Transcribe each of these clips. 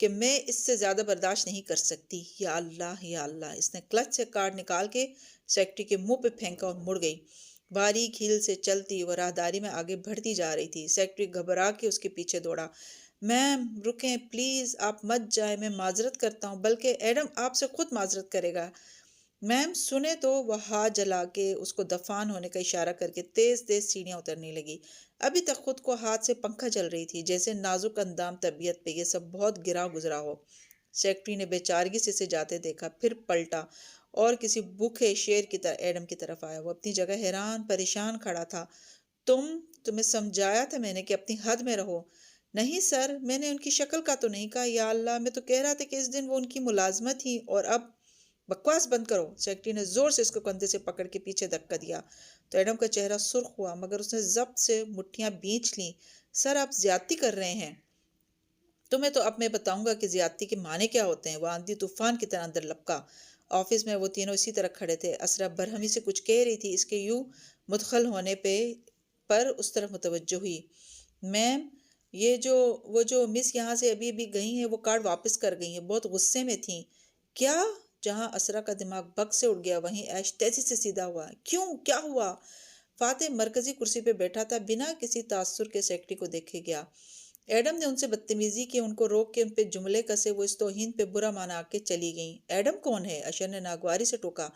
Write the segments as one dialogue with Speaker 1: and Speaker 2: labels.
Speaker 1: کہ میں اس سے زیادہ برداشت نہیں کر سکتی۔ یا اللہ یا اللہ، اس نے کلچ سے کارڈ نکال کے سیکرٹری کے منہ پہ پھینکا اور مڑ گئی۔ باریک ہیل سے چلتی وہ راہداری میں آگے بڑھتی جا رہی تھی۔ سیکرٹری گھبرا کے اس کے پیچھے دوڑا۔ میم رکیں پلیز، آپ مت جائیں، میں معذرت کرتا ہوں، بلکہ ایڈم آپ سے خود معذرت کرے گا۔ میم سنے تو وہ ہاتھ جلا کے اس کو دفان ہونے کا اشارہ کر کے تیز تیز سیڑھیاں اترنے لگی۔ ابھی تک خود کو ہاتھ سے پنکھا چل رہی تھی، جیسے نازک اندام طبیعت پہ یہ سب بہت گرا گزرا ہو۔ سیکرٹری نے بے چارگی سے اسے جاتے دیکھا، پھر پلٹا اور کسی بھوکے شیر کی طرح ایڈم کی طرف آیا۔ وہ اپنی جگہ حیران پریشان کھڑا تھا۔ تمہیں سمجھایا تھا میں نے کہ اپنی حد میں رہو۔ نہیں سر، میں نے ان کی شکل کا تو نہیں کہا۔ یا اللہ، میں تو کہہ رہا تھا کہ اس دن وہ ان کی ملازمت تھی اور اب… بکواس بند کرو۔ سیکرٹری نے زور سے اس کو کندھے سے پکڑ کے پیچھے دھکا دیا تو ایڈم کا چہرہ سرخ ہوا، مگر اس نے ضبط سے مٹھیاں بھینچ لیں۔ سر آپ زیادتی کر رہے ہیں۔ تمہیں تو اب میں بتاؤں گا کہ زیادتی کے معنی کیا ہوتے ہیں۔ وہ آندھی طوفان کی طرح اندر لپکا۔ آفس میں وہ تینوں اسی طرح کھڑے تھے۔ اسرا برہمی سے کچھ کہہ رہی تھی، اس کے یوں مدخل ہونے پر اس طرف متوجہ ہوئی۔ میم وہ جو مس یہاں سے ابھی ابھی گئی ہیں، وہ کارڈ واپس کر گئی ہیں، بہت غصے میں تھیں۔ کیا؟ جہاں اسرا کا دماغ بگ سے اڑ گیا وہیں ایش تیزی سے سیدھا ہوا۔ کیوں؟ کیا ہوا؟ فاتح مرکزی کرسی پہ بیٹھا تھا، بنا کسی تاثر کے سیکرٹری کو دیکھے گیا۔ ایڈم نے ان سے بدتمیزی کی، ان کو روک کے ان پہ جملے کسے، وہ اس توہین پہ برا مانا کے چلی گئیں۔ ایڈم کون ہے؟ اشر نے ناگواری سے ٹوکا۔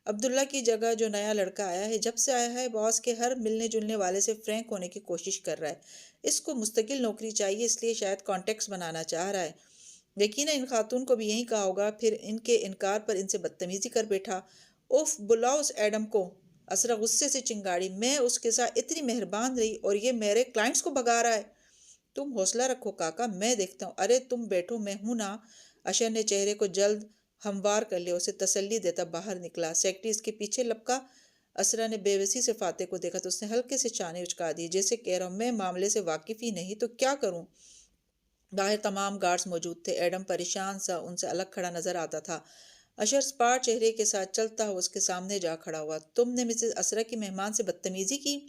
Speaker 1: عبداللہ کی جگہ جو نیا لڑکا آیا ہے، جب سے آیا ہے باس کے ہر ملنے جلنے والے سے فرینک ہونے کی کوشش کر رہا ہے۔ اس کو مستقل نوکری چاہیے، اس لیے شاید کانٹیکٹس بنانا چاہ رہا ہے۔ یقیناً ان خاتون کو بھی یہی کہا ہوگا، پھر ان کے انکار پر ان سے بدتمیزی کر بیٹھا۔ اوف، بلاؤ اس ایڈم کو۔ اسرا غصے سے چنگاڑی۔ میں اس کے ساتھ اتنی مہربان رہی اور یہ میرے کلائنٹس کو بھگا رہا ہے۔ تم حوصلہ رکھو کاکا، میں دیکھتا ہوں۔ ارے تم بیٹھو، میں ہوں نا۔ اشر نے چہرے کو جلد ہموار کر لیا، اسے تسلی دیتا باہر نکلا۔ سیکرٹری اس کے پیچھے لپکا۔ اسرا نے بے بسی سے فاتح کو دیکھا تو اس نے ہلکے سے چانے اچکا دی، جیسے کہہ رہا ہوں میں معاملے سے واقف ہی نہیں تو کیا کروں۔ باہر تمام گارڈز موجود تھے۔ ایڈم پریشان سا ان سے الگ کھڑا نظر آتا تھا۔ اشر سپاٹ چہرے کے ساتھ چلتا ہوا اس کے سامنے جا کھڑا ہوا۔ تم نے مسز اسرا کی مہمان سے بدتمیزی کی؟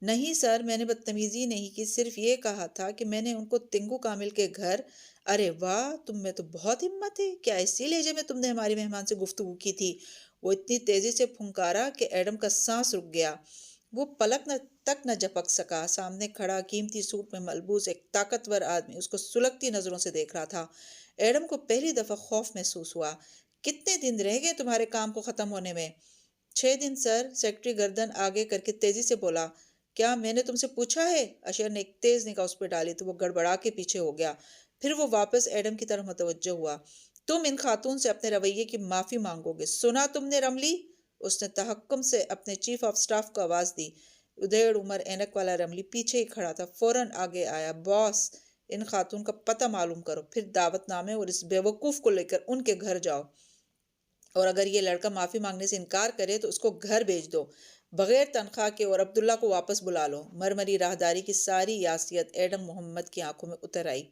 Speaker 1: نہیں سر، میں نے بدتمیزی نہیں کی، صرف یہ کہا تھا کہ میں نے ان کو تنگو کامل کے گھر… ارے واہ، تم میں تو بہت ہمت ہے۔ کیا اسی لہجے میں تم نے ہماری مہمان سے گفتگو کی تھی؟ وہ اتنی تیزی سے پھنکارا کہ ایڈم کا سانس رک گیا۔ وہ پلک تک نہ جھپک سکا۔ سامنے کھڑا قیمتی سوٹ میں ملبوس ایک طاقتور آدمی اس کو سلگتی نظروں سے دیکھ رہا تھا۔ ایڈم کو پہلی دفعہ خوف محسوس ہوا۔ کتنے دن رہ گئے تمہارے کام کو ختم ہونے میں؟ 6 دن سر، سیکرٹری گردن آگے کر کے تیزی سے بولا۔ کیا میں نے تم سے پوچھا ہے؟ اشر نے ایک تیز نگاہ اس پہ ڈالی تو وہ گڑبڑا کے پیچھے ہو گیا۔ پھر وہ واپس ایڈم کی طرف متوجہ ہوا۔ تم ان خاتون سے اپنے رویے کی معافی مانگو گے، سنا تم نے رملی؟ اس نے تحکم سے اپنے چیف آف سٹاف کو آواز دی۔ ادھیڑ عمر اینک والا رملی پیچھے ہی کھڑا تھا، فوراً آگے آیا۔ باس، ان خاتون کا پتہ معلوم کرو، پھر دعوت نامے اور اس بیوقوف کو لے کر ان کے گھر جاؤ، اور اگر یہ لڑکا معافی مانگنے سے انکار کرے تو اس کو گھر بھیج دو بغیر تنخواہ کے، اور عبداللہ کو واپس بلا لو۔ مرمری راہداری کی ساری یاسیت ایڈم محمد کی آنکھوں میں اتر آئی۔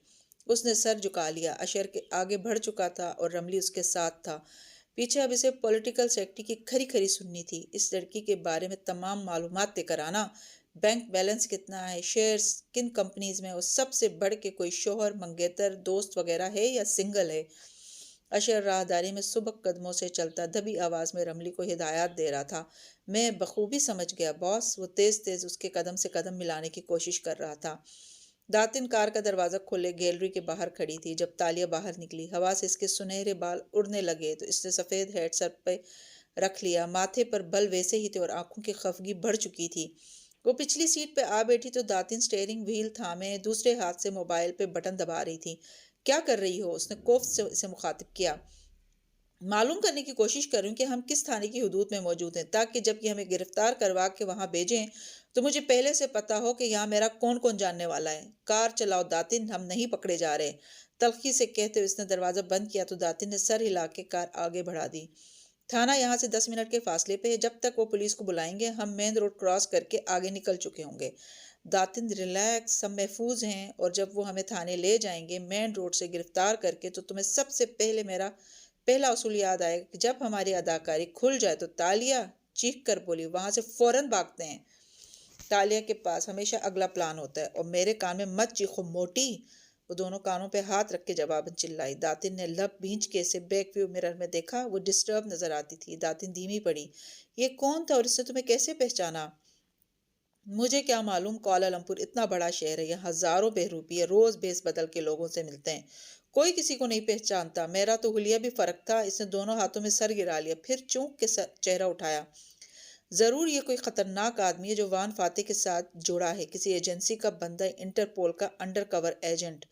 Speaker 1: اس نے سر جھکا لیا۔ اشر کے آگے بڑھ چکا تھا اور رملی اس کے ساتھ تھا۔ پیچھے اب اسے پولیٹیکل سیکرٹری کی کھری کھری سننی تھی۔ اس لڑکی کے بارے میں تمام معلومات لے کر آنا، بینک بیلنس کتنا ہے، شیئرز کن کمپنیز میں، اور سب سے بڑھ کے کوئی شوہر، منگیتر، دوست وغیرہ ہے یا سنگل ہے۔ اشر راہداری میں سبک قدموں سے چلتا دبی آواز میں رملی کو ہدایات دے رہا تھا۔ میں بخوبی سمجھ گیا باس۔ وہ تیز تیز اس کے قدم سے قدم ملانے کی کوشش کر رہا تھا۔ داتن کار کا دروازہ کھولے گیلری کے باہر کھڑی تھی۔ جب تالیہ باہر نکلی، ہوا سے اس کے سنہرے بال اڑنے لگے تو اس نے سفید ہیٹ سر پہ رکھ لیا۔ ماتھے پر بل ویسے ہی تھے اور آنکھوں کی خفگی بڑھ چکی تھی۔ وہ پچھلی سیٹ پہ آ بیٹھی تو داتن سٹیئرنگ وہیل تھامے دوسرے ہاتھ سے موبائل پہ بٹن دبا رہی تھی۔ کیا کر رہی ہو؟ اس نے کوفت سے اسے مخاطب کیا۔ معلوم کرنے کی کوشش کر رہی ہوں کہ ہم کس تھانے کی حدود میں موجود ہیں، تاکہ جب یہ ہمیں گرفتار کروا کے وہاں بھیجیں تو مجھے پہلے سے پتا ہو کہ یہاں میرا کون کون جاننے والا ہے۔ کار چلاؤ داتن، ہم نہیں پکڑے جا رہے۔ تلخی سے کہتے ہوئے اس نے دروازہ بند کیا تو داتن نے سر ہلا کے کار آگے بڑھا دی۔ تھانہ یہاں سے 10 منٹ کے فاصلے پہ ہے، جب تک وہ پولیس کو بلائیں گے ہم مین روڈ کراس کر کے آگے نکل چکے ہوں گے۔ داتن ریلیکس، ہم محفوظ ہیں، اور جب وہ ہمیں تھانے لے جائیں گے مین روڈ سے گرفتار کر کے تو تمہیں سب سے پہلے میرا پہلا اصول یاد آئے گا کہ جب ہماری اداکاری کھل جائے تو تالیہ چیخ کر بولی، وہاں سے فوراً بھاگتے ہیں۔ تالیہ کے پاس ہمیشہ اگلا پلان ہوتا ہے، اور میرے کان میں مت چیخو موٹی۔ وہ دونوں کانوں پہ ہاتھ رکھ کے جواباً چلائی۔ داتن نے لب بھینچ کے اسے بیک ویو مرر میں دیکھا۔ وہ ڈسٹرب نظر آتی تھی۔ داتن دھیمی پڑی۔ یہ کون تھا اور اس نے تمہیں کیسے پہچانا؟ مجھے کیا معلوم، کوالالمپور اتنا بڑا شہر ہے، یہاں ہزاروں بہروپیے روز بھیس بدل کے لوگوں سے ملتے ہیں، کوئی کسی کو نہیں پہچانتا۔ میرا تو حلیہ بھی فرق تھا۔ اس نے دونوں ہاتھوں میں سر گرا لیا، پھر چونک کے چہرہ اٹھایا۔ ضرور یہ کوئی خطرناک آدمی ہے جو وان فاتح کے ساتھ جڑا ہے، کسی ایجنسی کا بندہ، انٹرپول کا انڈر کور ایجنٹ۔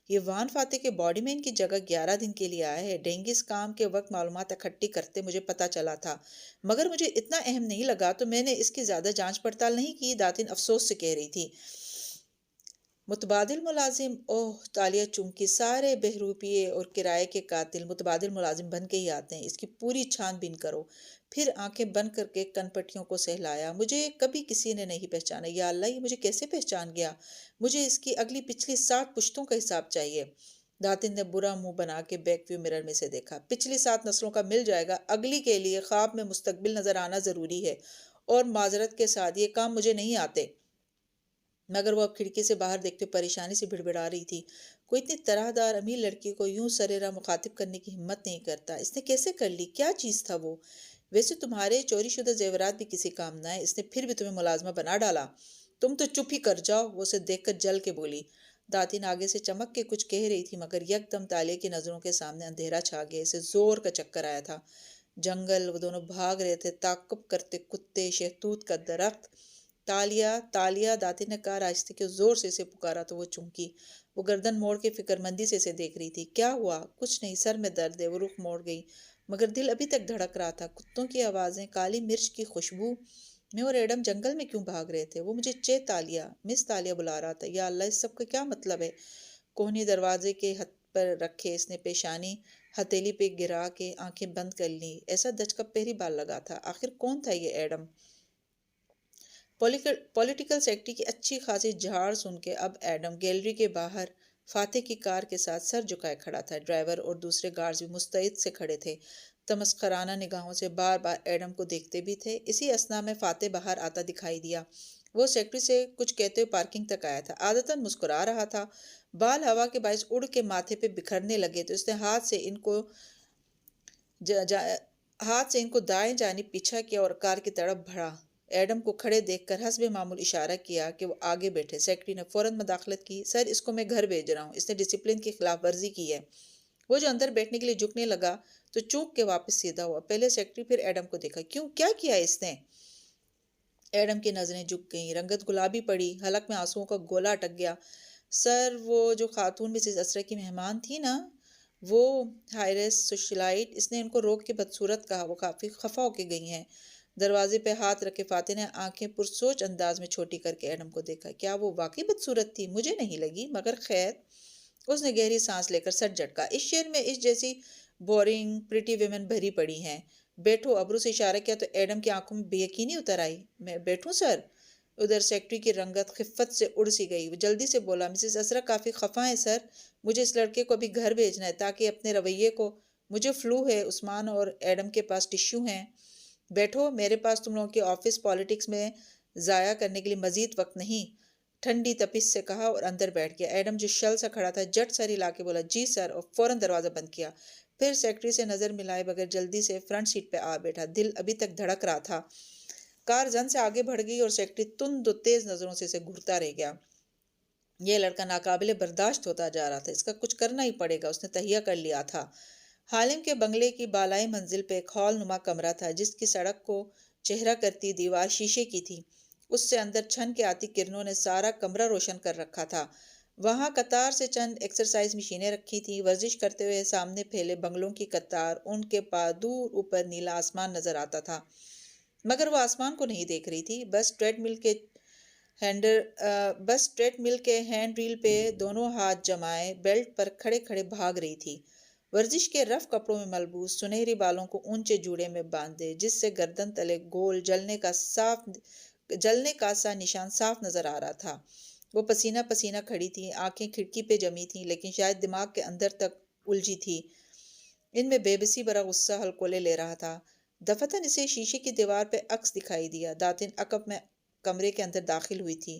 Speaker 1: یہ وان فاتح کے باڈی میں ان کی جگہ 11 دن کے لیے آیا ہے۔ ڈینگی اس کام کے وقت معلومات اکٹھی کرتے مجھے پتہ چلا تھا، مگر مجھے اتنا اہم نہیں لگا تو میں نے اس کی زیادہ جانچ پڑتال نہیں کی، داتن افسوس سے کہہ رہی تھی۔ متبادل ملازم، اوہ تالیہ چونکی، سارے بہروپیے اور کرائے کے قاتل متبادل ملازم بن کے ہی آتے ہیں، اس کی پوری چھان بین کرو۔ پھر آنکھیں بند کر کے کن پٹیوں کو سہلایا۔ مجھے کبھی کسی نے نہیں پہچانا، یا اللہ یہ مجھے کیسے پہچان گیا؟ مجھے اس کی اگلی پچھلی 60 پشتوں کا حساب چاہیے۔ داتن نے برا منہ بنا کے بیک ویو مرر میں سے دیکھا۔ پچھلی 7 نسلوں کا مل جائے گا، اگلی کے لیے خواب میں مستقبل نظر آنا ضروری ہے، اور معذرت کے ساتھ یہ کام مجھے نہیں آتے۔ مگر وہ اب کھڑکی سے باہر دیکھتے پریشانی سے بڑبڑا رہی تھی۔ کوئی اتنی طرح دار امیر لڑکی کو یوں سرے راہ مخاطب کرنے کی ہمت نہیں کرتا۔ اس نے کیسے کر لی؟ کیا چیز تھا وہ؟ ویسے تمہارے چوری شدہ زیورات بھی کسی کام نہ ہے، اس نے پھر بھی تمہیں ملازمہ بنا ڈالا۔ تم تو چپ ہی کر جاؤ، وہ اسے دیکھ کر جل کے بولی۔ داتن آگے سے چمک کے کچھ کہہ رہی تھی، مگر یک دم تالیہ کی نظروں کے سامنے اندھیرا چھا گیا۔ اسے زور کا چکر آیا تھا۔ جنگل، وہ دونوں بھاگ رہے تھے، تعقب کرتے کتے، شہتوت کا درخت۔ تالیہ، تالیہ، داتن نے کہا آہستہ کہ زور سے اسے پکارا تو وہ چونکی۔ وہ گردن موڑ کے فکر مندی سے اسے دیکھ رہی تھی۔ کیا ہوا؟ کچھ نہیں، سر میں درد ہے۔ وہ رخ موڑ گئی، مگر دل ابھی تک دھڑک رہا تھا۔ کتوں کی آوازیں، کالی مرچ کی خوشبو۔ میں اور ایڈم جنگل میں کیوں بھاگ رہے تھے؟ وہ مجھے تالیہ، مس تالیہ بلا رہا تھا۔ یا اللہ، اس سب کا کیا مطلب ہے؟ کوہنی دروازے کے ہتھ پر رکھے اس نے پیشانی ہتھیلی پہ گرا کے آنکھیں بند کر لی۔ ایسا دھچکا پہلی بار لگا تھا۔ آخر کون تھا یہ ایڈم؟ پولیٹیکل سیکرٹری کی اچھی خاصی جھاڑ سن کے اب ایڈم گیلری کے باہر فاتح کی کار کے ساتھ سر جھکائے کھڑا تھا۔ ڈرائیور اور دوسرے گارڈز بھی مستعد سے کھڑے تھے، تمسخرانہ نگاہوں سے بار بار ایڈم کو دیکھتے بھی تھے۔ اسی اثنا میں فاتح باہر آتا دکھائی دیا۔ وہ سیکرٹری سے کچھ کہتے ہوئے پارکنگ تک آیا تھا۔ عادتاً مسکرا رہا تھا۔ بال ہوا کے باعث اڑ کے ماتھے پہ بکھرنے لگے تو اس نے ہاتھ سے ان کو دائیں جانب پیچھا کیا اور کار کی طرف بڑھا۔ ایڈم کو کھڑے دیکھ کر حسب معمول اشارہ کیا کہ وہ آگے بیٹھے۔ سیکرٹری نے فوراً مداخلت کی۔ سر، اس کو میں گھر بھیج رہا ہوں، اس نے ڈسپلن کی خلاف ورزی کی ہے۔ وہ جو اندر بیٹھنے کے لیے جھکنے لگا تو چونک کے واپس سیدھا ہوا۔ پہلے سیکرٹری پھر ایڈم کو دیکھا۔ کیوں؟ کیا کیا اس نے؟ ایڈم کی نظریں جھک گئیں، رنگت گلابی پڑی، حلق میں آنسوؤں کا گولا اٹک گیا۔ سر، وہ جو خاتون مسز اسرا کی مہمان تھی نا، وہ ہائرس سوشلائٹ، اس نے ان کو روک کے بدصورت کہا، وہ کافی خفا ہو کے گئی ہیں۔ دروازے پہ ہاتھ رکھے فاتح نے آنکھیں پرسوچ انداز میں چھوٹی کر کے ایڈم کو دیکھا۔ کیا وہ واقعی بدصورت تھی؟ مجھے نہیں لگی، مگر خیر۔ اس نے گہری سانس لے کر سر جھٹکا۔ اس شہر میں اس جیسی بورنگ پریٹی ویمن بھری پڑی ہیں۔ بیٹھو۔ ابرو سے اشارہ کیا تو ایڈم کی آنکھوں میں بے یقینی اتر آئی۔ میں بیٹھوں سر؟ ادھر سیکرٹری کی رنگت خفت سے اڑ سی گئی۔ وہ جلدی سے بولا، مسز اسرا کافی خفا ہیں سر، مجھے اس لڑکے کو ابھی گھر بھیجنا ہے تاکہ اپنے رویے کو، مجھے فلو ہے، عثمان اور ایڈم کے پاس ٹشو ہیں۔ بیٹھو، میرے پاس تم لوگوں کی آفس پالیٹکس میں ضائع کرنے کے لیے مزید وقت نہیں، ٹھنڈی تپش سے کہا اور اندر بیٹھ گیا۔ ایڈم جو شل سا کھڑا تھا جٹ سر ہلا کے بولا، جی سر، اور فوراً دروازہ بند کیا۔ پھر سیکرٹری سے نظر ملائے بغیر جلدی سے فرنٹ سیٹ پہ آ بیٹھا۔ دل ابھی تک دھڑک رہا تھا۔ کار زن سے آگے بڑھ گئی اور سیکرٹری تند و تیز نظروں سے اسے گھورتا رہ گیا۔ یہ لڑکا ناقابل برداشت ہوتا جا رہا تھا، اس کا کچھ کرنا ہی پڑے گا، اس نے تہیہ کر لیا تھا۔ حالم کے بنگلے کی بالائی منزل پہ ایک ہال نما کمرہ تھا جس کی سڑک کو چہرہ کرتی دیوار شیشے کی تھی۔ اس سے اندر چھن کے آتی کرنوں نے سارا کمرہ روشن کر رکھا تھا۔ وہاں قطار سے چند ایکسرسائز مشینیں رکھی تھیں۔ ورزش کرتے ہوئے سامنے پھیلے بنگلوں کی قطار، ان کے پاس دور اوپر نیلا آسمان نظر آتا تھا، مگر وہ آسمان کو نہیں دیکھ رہی تھی، بس ٹریڈ مل کے ہینڈ ریل پہ دونوں ہاتھ جمائے بیلٹ پر کھڑے کھڑے بھاگ رہی تھی۔ ورزش کے رف کپڑوں میں ملبوس، سنہری بالوں کو اونچے جوڑے میں باندھے، جس سے گردن تلے گول جلنے کا سا نشان صاف نظر آ رہا تھا۔ وہ پسینہ پسینہ کھڑی تھی، آنکھیں کھڑکی پہ جمی تھیں، لیکن شاید دماغ کے اندر تک الجھی تھی۔ ان میں بے بسی بھرا غصہ ہلکولے لے رہا تھا۔ دفتن اسے شیشے کی دیوار پہ عکس دکھائی دیا۔ داتن عقب میں کمرے کے اندر داخل ہوئی تھی۔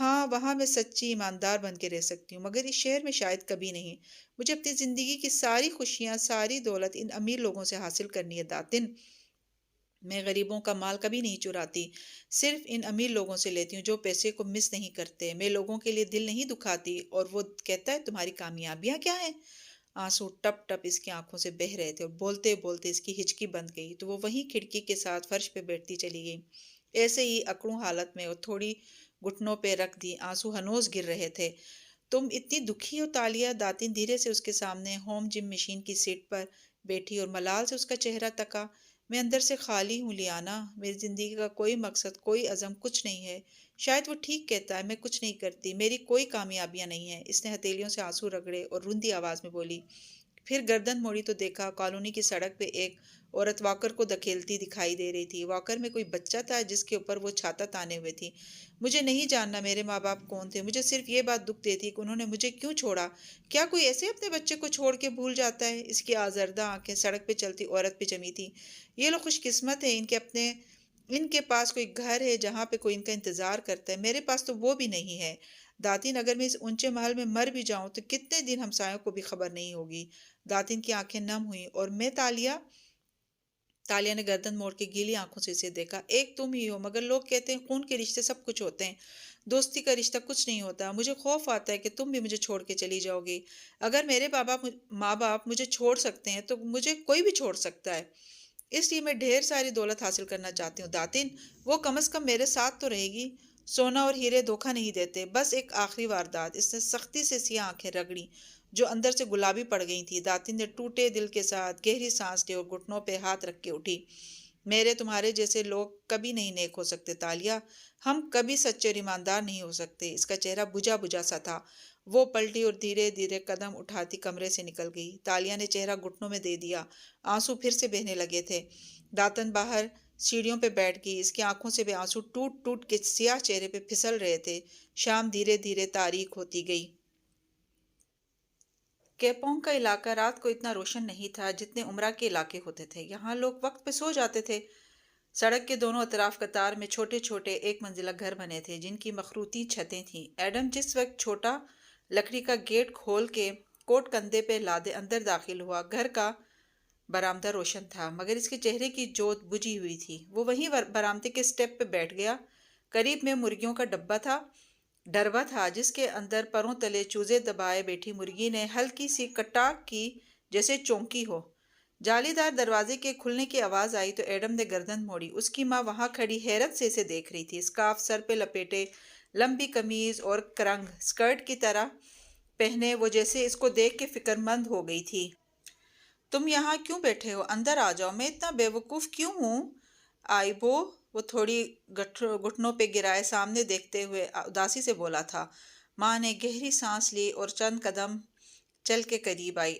Speaker 1: ہاں وہاں میں سچی ایماندار بن کے رہ سکتی ہوں، مگر اس شہر میں شاید کبھی نہیں۔ مجھے اپنی زندگی کی ساری خوشیاں، ساری دولت ان امیر لوگوں سے حاصل کرنی ہے داتن۔ میں غریبوں کا مال کبھی نہیں چراتی، صرف ان امیر لوگوں سے لیتی ہوں جو پیسے کو مس نہیں کرتے۔ میں لوگوں کے لیے دل نہیں دکھاتی۔ اور وہ کہتا ہے تمہاری کامیابیاں کیا ہیں؟ آنسو ٹپ ٹپ اس کی آنکھوں سے بہہ رہے تھے اور بولتے بولتے اس کی ہچکی بند گئی تو وہ وہیں کھڑکی کے ساتھ فرش پہ بیٹھتی چلی گئی، ایسے ہی اکڑوں حالت میں، اور تھوڑی گھٹنوں پہ رکھ دی، آنسو ہنوز گر رہے تھے۔ تم اتنی دکھی ہو تالیہ؟ داتن دھیرے سے اس کے سامنے ہوم جم مشین کی سیٹ پر بیٹھی اور ملال سے اس کا چہرہ تکا۔ میں اندر سے خالی ہوں لیانا، میری زندگی کا کوئی مقصد، کوئی عزم، کچھ نہیں ہے۔ شاید وہ ٹھیک کہتا ہے، میں کچھ نہیں کرتی، میری کوئی کامیابیاں نہیں ہیں۔ اس نے ہتھیلیوں سے آنسو رگڑے اور روندی آواز میں بولی۔ پھر گردن موڑی تو دیکھا کالونی کی سڑک پہ ایک عورت واکر کو دھکیلتی دکھائی دے رہی تھی۔ واکر میں کوئی بچہ تھا جس کے اوپر وہ چھاتا تانے ہوئے تھی۔ مجھے نہیں جاننا میرے ماں باپ کون تھے، مجھے صرف یہ بات دکھ دیتی کہ انہوں نے مجھے کیوں چھوڑا۔ کیا کوئی ایسے اپنے بچے کو چھوڑ کے بھول جاتا ہے؟ اس کی آزردہ آنکھیں سڑک پہ چلتی عورت پہ جمی تھی۔ یہ لوگ خوش قسمت ہیں، ان کے پاس کوئی گھر ہے جہاں پہ کوئی ان کا انتظار کرتا ہے۔ میرے پاس تو وہ بھی نہیں ہے داتن۔ اگر میں اس اونچے محل میں مر بھی جاؤں تو کتنے دن ہمسایوں کو بھی خبر نہیں ہوگی۔ داتن کی آنکھیں نم ہوئیں۔ اور میں تالیہ؟ تالیہ نے گردن موڑ کے گیلی آنکھوں سے اسے دیکھا۔ ایک تم ہی ہو، مگر لوگ کہتے ہیں خون کے رشتے سب کچھ ہوتے ہیں، دوستی کا رشتہ کچھ نہیں ہوتا۔ مجھے خوف آتا ہے کہ تم بھی مجھے چھوڑ کے چلی جاؤ گی۔ اگر میرے ماں باپ مجھے چھوڑ سکتے ہیں تو مجھے کوئی بھی چھوڑ سکتا ہے۔ اس لیے میں ڈھیر ساری دولت حاصل کرنا چاہتی ہوں داتن۔ وہ کم از کم میرے ساتھ تو رہے گی۔ سونا اور ہیرے دھوکہ نہیں دیتے۔ بس ایک آخری واردات۔ اس نے سختی سے سیاہ آنکھیں رگڑی جو اندر سے گلابی پڑ گئی تھی۔ داتن نے ٹوٹے دل کے ساتھ گہری سانس لی اور گھٹنوں پہ ہاتھ رکھ کے اٹھی۔ میرے تمہارے جیسے لوگ کبھی نہیں نیک ہو سکتے تالیہ، ہم کبھی سچے اور ایماندار نہیں ہو سکتے۔ اس کا چہرہ بجھا بجھا سا تھا۔ وہ پلٹی اور دھیرے دھیرے قدم اٹھاتی کمرے سے نکل گئی۔ تالیہ نے چہرہ گھٹنوں میں دے دیا، آنسو پھر سے بہنے لگے تھے۔ داتن باہر سیڑھیوں پہ بیٹھ گئی، اس کی آنکھوں سے بھی آنسو ٹوٹ ٹوٹ کے سیاہ چہرے پہ پھسل رہے تھے۔ شام دھیرے دھیرے تاریک ہوتی گئی۔ کیپونگ کا علاقہ رات کو اتنا روشن نہیں تھا جتنے عمرہ کے علاقے ہوتے تھے۔ یہاں لوگ وقت پہ سو جاتے تھے۔ سڑک کے دونوں اطراف قطار میں چھوٹے چھوٹے ایک منزلہ گھر بنے تھے جن کی مخروطی چھتیں تھیں۔ ایڈم جس وقت چھوٹا لکڑی کا گیٹ کھول کے کوٹ کندھے پہ لادے اندر داخل ہوا، گھر کا برآمدہ روشن تھا مگر اس کے چہرے کی جوت بجھی ہوئی تھی۔ وہ وہیں برآمدے کے سٹیپ پہ بیٹھ گیا۔ قریب میں مرغیوں کا ڈربہ تھا جس کے اندر پروں تلے چوزے دبائے بیٹھی مرغی نے ہلکی سی کٹاک کی جیسے چونکی ہو۔ جالی دار دروازے کے کھلنے کی آواز آئی تو ایڈم نے گردن موڑی۔ اس کی ماں وہاں کھڑی حیرت سے اسے دیکھ رہی تھی، اسکارف سر پہ لپیٹے، لمبی قمیض اور کرنگ سکرٹ کی طرح پہنے وہ جیسے اس کو دیکھ کے فکر مند ہو گئی تھی۔ تم یہاں کیوں بیٹھے ہو؟ اندر آ جاؤ۔ میں اتنا بے وقوف کیوں ہوں آئیبو؟ وہ تھوڑی گھٹنوں پہ گرائے سامنے دیکھتے ہوئے اداسی سے بولا تھا۔ ماں نے گہری سانس لی اور چند قدم چل کے قریب آئی۔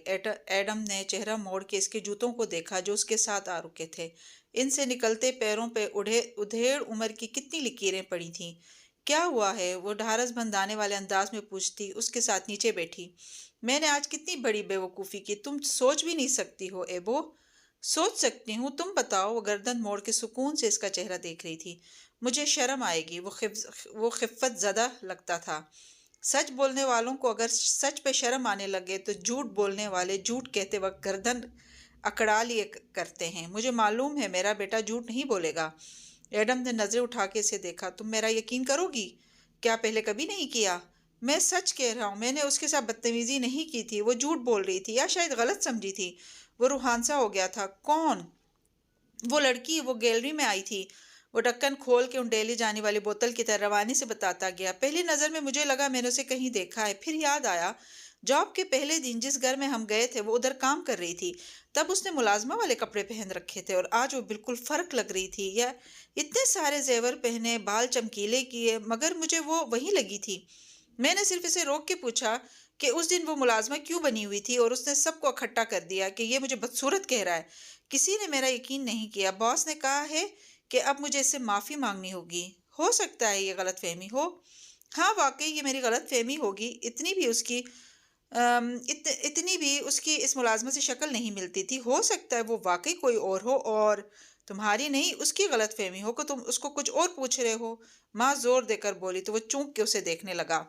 Speaker 1: ایڈم نے چہرہ موڑ کے اس کے جوتوں کو دیکھا جو اس کے ساتھ آ رکے تھے۔ ان سے نکلتے پیروں پہ ادھیڑ عمر کی کتنی لکیریں پڑی تھیں۔ کیا ہوا ہے؟ وہ ڈھارس بندھانے والے انداز میں پوچھتی اس کے ساتھ نیچے بیٹھی۔ میں نے آج کتنی بڑی بے وقوفی کی، تم سوچ بھی نہیں سکتی ہو ایبو۔ سوچ سکتی ہوں، تم بتاؤ۔ وہ گردن موڑ کے سکون سے اس کا چہرہ دیکھ رہی تھی۔ مجھے شرم آئے گی۔ وہ خفت زدہ لگتا تھا۔ سچ بولنے والوں کو اگر سچ پہ شرم آنے لگے تو جھوٹ بولنے والے جھوٹ کہتے وقت گردن اکڑا لیے کرتے ہیں۔ مجھے معلوم ہے میرا بیٹا جھوٹ نہیں بولے گا۔ ایڈم نے نظریں اٹھا کے اسے دیکھا۔ تم میرا یقین کرو گی؟ کیا پہلے کبھی نہیں کیا؟ میں سچ کہہ رہا ہوں، میں نے اس کے ساتھ بدتمیزی نہیں کی تھی۔ وہ جھوٹ بول رہی تھی یا شاید غلط سمجھی تھی۔ وہ روحانسا ہو گیا تھا۔ کون؟ وہ لڑکی، وہ گیلری میں آئی تھی۔ وہ ڈھکن کھول کے انڈیلی جانے والی بوتل کی طرح روانی سے بتاتا گیا۔ پہلی نظر میں مجھے لگا میں نے اسے کہیں دیکھا ہے، پھر یاد آیا جاب کے پہلے دن جس گھر میں ہم گئے تھے وہ ادھر کام کر رہی تھی، تب اس نے ملازمہ والے کپڑے پہن رکھے تھے اور آج وہ بالکل فرق لگ رہی تھی۔ یا اتنے سارے زیور پہنے، بال چمکیلے کیے، مگر مجھے وہ وہی لگی تھی۔ میں نے صرف اسے روک کے پوچھا کہ اس دن وہ ملازمہ کیوں بنی ہوئی تھی اور اس نے سب کو اکٹھا کر دیا کہ یہ مجھے بدصورت کہہ رہا ہے۔ کسی نے میرا یقین نہیں کیا۔ باس نے کہا ہے کہ اب مجھے اس سے معافی مانگنی ہوگی۔ ہو سکتا ہے یہ غلط فہمی ہو۔ ہاں واقعی یہ میری غلط فہمی ہوگی۔ اتنی بھی اس کی اس ملازمہ سے شکل نہیں ملتی تھی۔ ہو سکتا ہے وہ واقعی کوئی اور ہو، اور تمہاری نہیں، اس کی غلط فہمی ہو کہ تم اس کو کچھ اور پوچھ رہے ہو۔ ماں زور دے کر بولی تو وہ چونک کے اسے دیکھنے لگا۔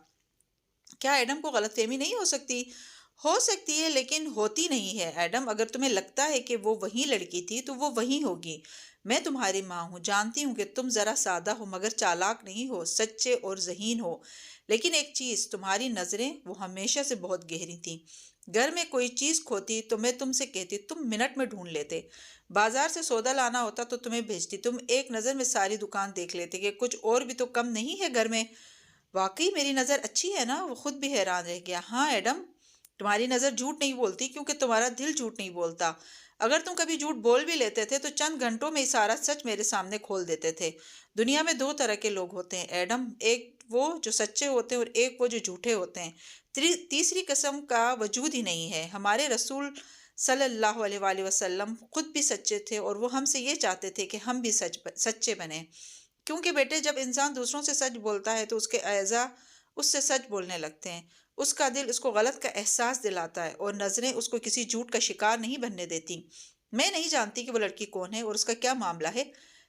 Speaker 1: کیا ایڈم کو غلط فہمی نہیں ہو سکتی ہے لیکن ہوتی نہیں ہے ایڈم۔ اگر تمہیں لگتا ہے کہ وہ وہی لڑکی تھی تو وہ وہی ہوگی۔ میں تمہاری ماں ہوں، جانتی ہوں کہ تم ذرا سادہ ہو مگر چالاک نہیں ہو، سچے اور ذہین ہو۔ لیکن ایک چیز، تمہاری نظریں وہ ہمیشہ سے بہت گہری تھیں۔ گھر میں کوئی چیز کھوتی تو میں تم سے کہتی، تم منٹ میں ڈھونڈ لیتے۔ بازار سے سودا لانا ہوتا تو تمہیں بھیجتی، تم ایک نظر میں ساری دکان دیکھ لیتے کہ کچھ اور بھی تو کم نہیں ہے گھر میں۔ واقعی میری نظر اچھی ہے نا؟ وہ خود بھی حیران رہ گیا۔ ہاں ایڈم، تمہاری نظر جھوٹ نہیں بولتی کیونکہ تمہارا دل جھوٹ نہیں بولتا۔ اگر تم کبھی جھوٹ بول بھی لیتے تھے تو چند گھنٹوں میں سارا سچ میرے سامنے کھول دیتے تھے۔ دنیا میں دو طرح کے لوگ ہوتے ہیں ایڈم، ایک وہ جو سچے ہوتے ہیں اور ایک وہ جو جھوٹے ہوتے ہیں۔ تیسری قسم کا وجود ہی نہیں ہے۔ ہمارے رسول صلی اللہ علیہ وآلہ وسلم خود بھی سچے تھے اور وہ ہم سے یہ چاہتے تھے کہ ہم بھی سچے بنیں۔ کیونکہ بیٹے، جب انسان دوسروں سے سچ بولتا ہے تو اس کے اعضاء اس سے سچ بولنے لگتے ہیں، اس کا دل اس کو غلط کا احساس دلاتا ہے اور نظریں اس کو کسی جھوٹ کا شکار نہیں بننے دیتی۔ میں نہیں جانتی کہ وہ لڑکی کون ہے اور اس کا کیا معاملہ ہے،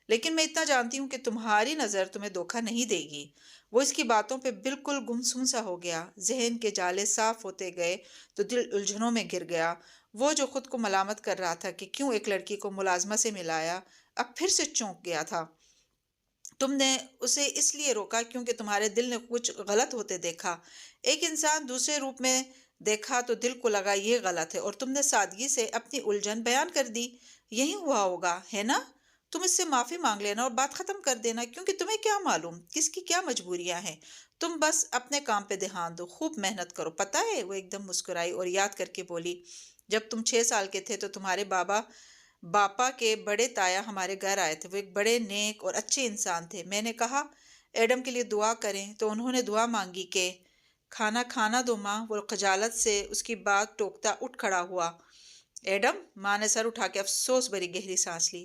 Speaker 1: لیکن میں اتنا جانتی ہوں کہ تمہاری نظر تمہیں دھوکہ نہیں دے گی۔ وہ اس کی باتوں پہ بالکل گمسم سا ہو گیا۔ ذہن کے جالے صاف ہوتے گئے تو دل الجھنوں میں گر گیا۔ وہ جو خود کو ملامت کر رہا تھا کہ کیوں ایک لڑکی کو ملازمہ سے ملایا، اب پھر سے چونک گیا تھا۔ تم نے اسے اس لیے روکا کیونکہ تمہارے دل نے کچھ غلط ہوتے دیکھا۔ ایک انسان دوسرے روپ میں دیکھا تو دل کو لگا یہ غلط ہے اور تم نے سادگی سے اپنی الجھن بیان کر دی۔ یہی ہوا ہوگا، ہے نا؟ تم اس سے معافی مانگ لینا اور بات ختم کر دینا، کیونکہ تمہیں کیا معلوم کس کی کیا مجبوریاں ہیں۔ تم بس اپنے کام پہ دھیان دو، خوب محنت کرو۔ پتہ ہے، وہ ایک دم مسکرائی اور یاد کر کے بولی، جب تم 6 سال کے تھے تو تمہارے باپا کے بڑے تایا ہمارے گھر آئے تھے۔ وہ ایک بڑے نیک اور اچھے انسان تھے۔ میں نے کہا ایڈم کے لیے دعا کریں تو انہوں نے دعا مانگی کہ کھانا دو ماں۔ وہ خجالت سے اس کی بات ٹوکتا اٹھ کھڑا ہوا۔ ایڈم، ماں نے سر اٹھا کے افسوس بھری گہری سانس لی۔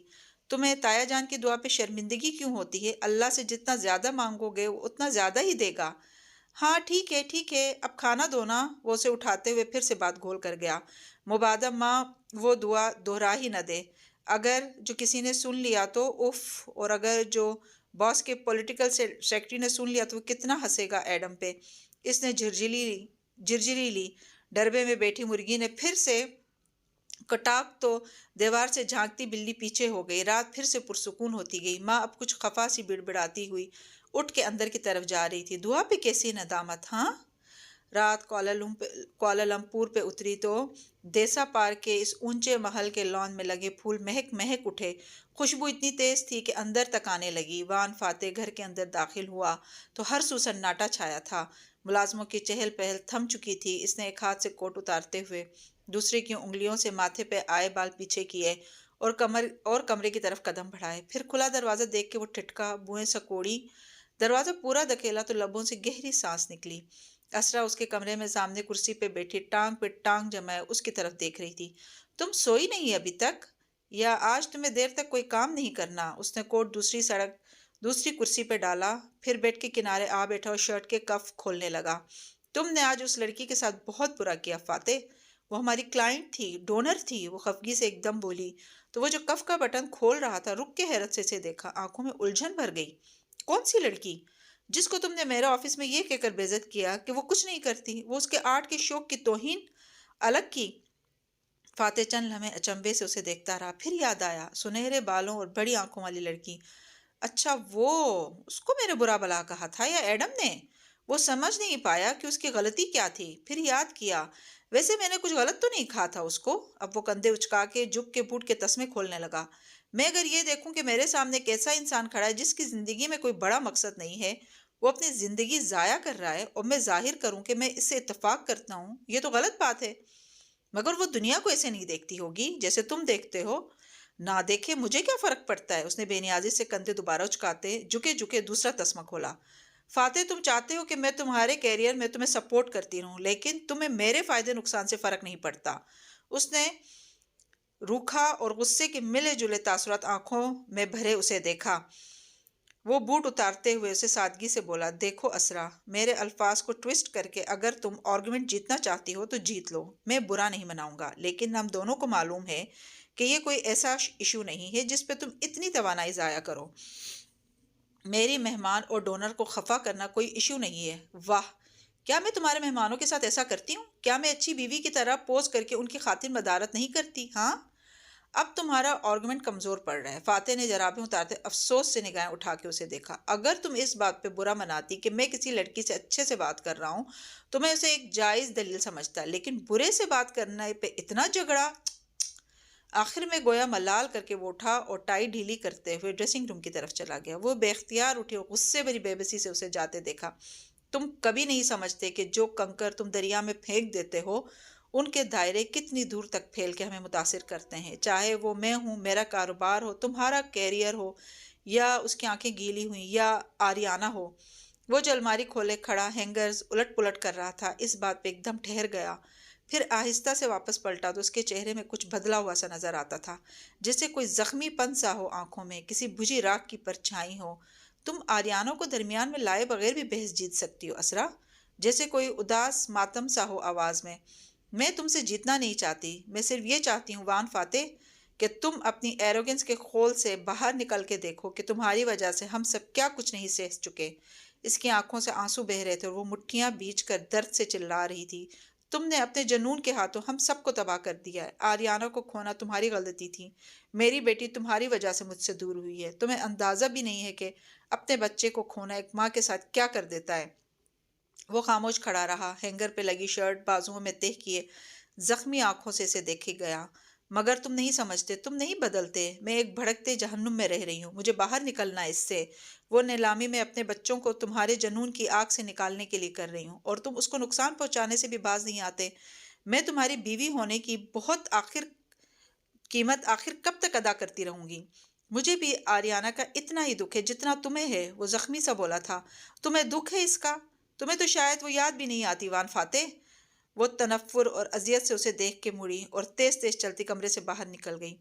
Speaker 1: تمہیں تایا جان کی دعا پہ شرمندگی کیوں ہوتی ہے؟ اللہ سے جتنا زیادہ مانگو گے وہ اتنا زیادہ ہی دے گا۔ ہاں ٹھیک ہے، اب کھانا دو نا۔ وہ اسے اٹھاتے ہوئے پھر سے بات گھول کر گیا۔ مبادہ ماں وہ دعا دہرا ہی نہ دے۔ اگر جو کسی نے سن لیا تو اف، اور اگر جو باس کے پولیٹیکل سیکرٹری نے سن لیا تو وہ کتنا ہنسے گا ایڈم پہ۔ اس نے جھرجری لی۔ ڈربے میں بیٹھی مرغی نے پھر سے کٹاک تو دیوار سے جھانکتی بلی پیچھے ہو گئی۔ رات پھر سے پرسکون ہوتی گئی۔ ماں اب کچھ خفا سی بڑبڑاتی ہوئی اٹھ کے اندر کی طرف جا رہی تھی۔ دعا پہ کیسی ندامت؟ ہاں؟ رات کوالالمپور پہ اتری تو دیسا پارک کے اس اونچے محل کے لان میں لگے پھول مہک اٹھے۔ خوشبو اتنی تیز تھی کہ اندر تک آنے لگی۔ وان فاتح گھر کے اندر داخل ہوا تو ہر سو سناٹا چھایا تھا۔ ملازموں کی چہل پہل تھم چکی تھی۔ اس نے ایک ہاتھ سے کوٹ اتارتے ہوئے دوسرے کی انگلیوں سے ماتھے پہ آئے بال پیچھے کیے اور کمرے کی طرف قدم بڑھائے۔ پھر کھلا دروازہ دیکھ کے وہ ٹھٹکا، بوئیں سکوڑی۔ دروازہ پورا دھکیلا تو لبوں سے گہری سانس نکلی۔ اسرا اس کے کمرے میں سامنے کرسی پہ بیٹھی ٹانگ پہ ٹانگ جمائے اس کی طرف دیکھ رہی تھی۔ تم سوئی نہیں ابھی تک؟ یا آج تمہیں دیر تک کوئی کام نہیں کرنا؟ اس نے کوٹ دوسری کرسی پہ ڈالا، پھر بیڈ کے کنارے آ بیٹھا اور شرٹ کے کف کھولنے لگا۔ تم نے آج اس لڑکی کے ساتھ بہت برا کیا فاتح۔ وہ ہماری کلائنٹ تھی، ڈونر تھی۔ وہ خفگی سے ایک دم بولی تو وہ جو کف کا بٹن کھول رہا تھا رک کے حیرت سے اسے دیکھا۔ آنکھوں میں الجھن بھر گئی۔ کون سی لڑکی؟ جس کو تم نے میرے آفس میں یہ کہہ کر بے عزت کیا کہ وہ کچھ نہیں کرتی، وہ اس کے آرٹ کے شوق کی توہین الگ کی۔ فاتح چند لمحے اچنبے سے اسے دیکھتا رہا، پھر یاد آیا، سنہرے بالوں اور بڑی آنکھوں والی لڑکی۔ اچھا، وہ اس کو میں نے برا بلا کہا تھا یا ایڈم نے؟ وہ سمجھ نہیں پایا کہ اس کی غلطی کیا تھی، پھر یاد کیا، ویسے میں نے کچھ غلط تو نہیں کہا تھا اس کو۔ اب وہ کندھے اچکا کے جھک کے بوٹ کے تسمے کھولنے لگا۔ میں اگر یہ دیکھوں کہ میرے سامنے ایک ایسا انسان کھڑا ہے جس کی زندگی میں کوئی بڑا مقصد نہیں ہے، وہ اپنی زندگی ضائع کر رہا ہے، اور میں ظاہر کروں کہ میں اس سے اتفاق کرتا ہوں، یہ تو غلط بات ہے۔ مگر وہ دنیا کو ایسے نہیں دیکھتی ہوگی جیسے تم دیکھتے ہو۔ نہ دیکھے مجھے کیا فرق پڑتا ہے؟ اس نے بے نیازی سے کندھے دوبارہ اچکاتے جھکے دوسرا تسمہ کھولا۔ فاتح، تم چاہتے ہو کہ میں تمہارے کیریئر میں تمہیں سپورٹ کرتی رہوں، لیکن تمہیں میرے فائدے نقصان سے فرق نہیں پڑتا۔ اس نے روکھا اور غصے کے ملے جلے تاثرات آنکھوں میں بھرے اسے دیکھا۔ وہ بوٹ اتارتے ہوئے اسے سادگی سے بولا، دیکھو اسرا، میرے الفاظ کو ٹویسٹ کر کے اگر تم آرگومنٹ جیتنا چاہتی ہو تو جیت لو، میں برا نہیں مناؤں گا، لیکن ہم دونوں کو معلوم ہے کہ یہ کوئی ایسا ایشو نہیں ہے جس پہ تم اتنی توانائی ضائع کرو۔ میری مہمان اور ڈونر کو خفا کرنا کوئی ایشو نہیں ہے۔ واہ، کیا میں تمہارے مہمانوں کے ساتھ ایسا کرتی ہوں؟ کیا میں اچھی بیوی کی طرح پوز کر کے ان کی خاطر مدارت نہیں کرتی؟ ہاں، اب تمہارا آرگومنٹ کمزور پڑ رہا ہے۔ فاتح نے جرابیں اتارتے افسوس سے نگاہیں اٹھا کے اسے دیکھا۔ اگر تم اس بات پہ برا مناتی کہ میں کسی لڑکی سے اچھے سے بات کر رہا ہوں تو میں اسے ایک جائز دلیل سمجھتا، لیکن برے سے بات کرنے پہ اتنا جھگڑا۔ آخر میں گویا ملال کر کے وہ اٹھا اور ٹائی ڈھیلی کرتے ہوئے ڈریسنگ روم کی طرف چلا گیا۔ وہ بے اختیار اٹھی اور غصے بھری بے بسی سے اسے جاتے دیکھا۔ تم کبھی نہیں سمجھتے کہ جو کنکر تم دریا میں پھینک دیتے ہو ان کے دائرے کتنی دور تک پھیل کے ہمیں متاثر کرتے ہیں، چاہے وہ میں ہوں، میرا کاروبار ہو، تمہارا کیریئر ہو، یا اس کی آنکھیں گیلی ہوئیں، یا آریانہ ہو۔ وہ جو الماری کھولے کھڑا ہینگرز الٹ پلٹ کر رہا تھا، اس بات پہ ایک دم ٹھہر گیا، پھر آہستہ سے واپس پلٹا تو اس کے چہرے میں کچھ بدلا ہوا سا نظر آتا تھا، جیسے کوئی زخمی پن سا ہو آنکھوں میں، کسی بجھی راکھ کی پرچھائی ہو۔ تم آریانوں کو درمیان میں لائے بغیر بھی بحث جیت سکتی ہو اسرا، جیسے کوئی اداس ماتم سا ہو آواز میں۔ میں تم سے جیتنا نہیں چاہتی، میں صرف یہ چاہتی ہوں وان فاتح کہ تم اپنی ایروگنس کے خول سے باہر نکل کے دیکھو کہ تمہاری وجہ سے ہم سب کیا کچھ نہیں سہ چکے۔ اس کی آنکھوں سے آنسو بہہ رہے تھے اور وہ مٹھیاں بیچ کر درد سے چلا رہی تھی۔ تم نے اپنے جنون کے ہاتھوں ہم سب کو تباہ کر دیا ہے۔ آریانہ کو کھونا تمہاری غلطی تھی۔ میری بیٹی تمہاری وجہ سے مجھ سے دور ہوئی ہے۔ تمہیں اندازہ بھی نہیں ہے کہ اپنے بچے کو کھونا ایک ماں کے ساتھ کیا کر دیتا ہے۔ وہ خاموش کھڑا رہا، ہینگر پہ لگی شرٹ بازوؤں میں تہہ کیے زخمی آنکھوں سے اسے دیکھے گیا۔ مگر تم نہیں سمجھتے، تم نہیں بدلتے۔ میں ایک بھڑکتے جہنم میں رہ رہی ہوں، مجھے باہر نکلنا ہے اس سے۔ وہ نیلامی میں اپنے بچوں کو تمہارے جنون کی آگ سے نکالنے کے لیے کر رہی ہوں اور تم اس کو نقصان پہنچانے سے بھی باز نہیں آتے۔ میں تمہاری بیوی ہونے کی قیمت آخر کب تک ادا کرتی رہوں گی؟ مجھے بھی آریانہ کا اتنا ہی دکھ ہے جتنا تمہیں ہے، وہ زخمی سا بولا تھا۔ تمہیں دکھ ہے اس کا؟ تمہیں تو شاید وہ یاد بھی نہیں آتی وان فاتح۔ وہ تنفر اور اذیت سے اسے دیکھ کے مڑی اور تیز تیز چلتی کمرے سے باہر نکل گئی۔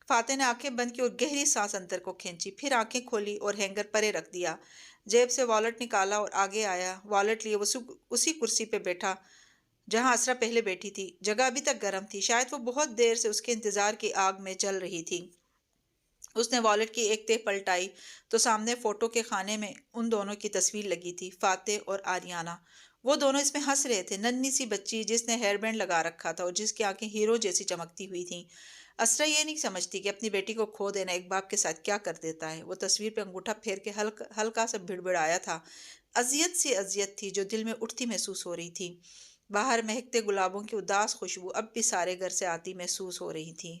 Speaker 1: فاتح نے آنکھیں بند کی اور گہری سانس اندر کو کھینچی، پھر آنکھیں کھولی اور ہینگر پرے رکھ دیا۔ جیب سے والٹ نکالا اور آگے آیا۔ والٹ لیے وہ اسی کرسی پہ بیٹھا جہاں اسرا پہلے بیٹھی تھی۔ جگہ ابھی تک گرم تھی، شاید وہ بہت دیر سے اس کے انتظار کی آگ میں جل رہی تھی۔ اس نے والٹ کی ایک تہ پلٹائی تو سامنے فوٹو کے خانے میں ان دونوں کی تصویر لگی تھی، فاتح اور آریانہ۔ وہ دونوں اس میں ہنس رہے تھے، ننھی سی بچی جس نے ہیئر بینڈ لگا رکھا تھا اور جس کی آنکھیں ہیرو جیسی چمکتی ہوئی تھیں۔ اسرا یہ نہیں سمجھتی کہ اپنی بیٹی کو کھو دینا ایک باپ کے ساتھ کیا کر دیتا ہے۔ وہ تصویر پہ انگوٹھا پھیر کے ہلکا سا بڑبڑایا تھا۔ اذیت تھی جو دل میں اٹھتی محسوس ہو رہی تھی۔ باہر مہکتے گلابوں کی اداس خوشبو اب بھی سارے گھر سے آتی محسوس ہو رہی تھی۔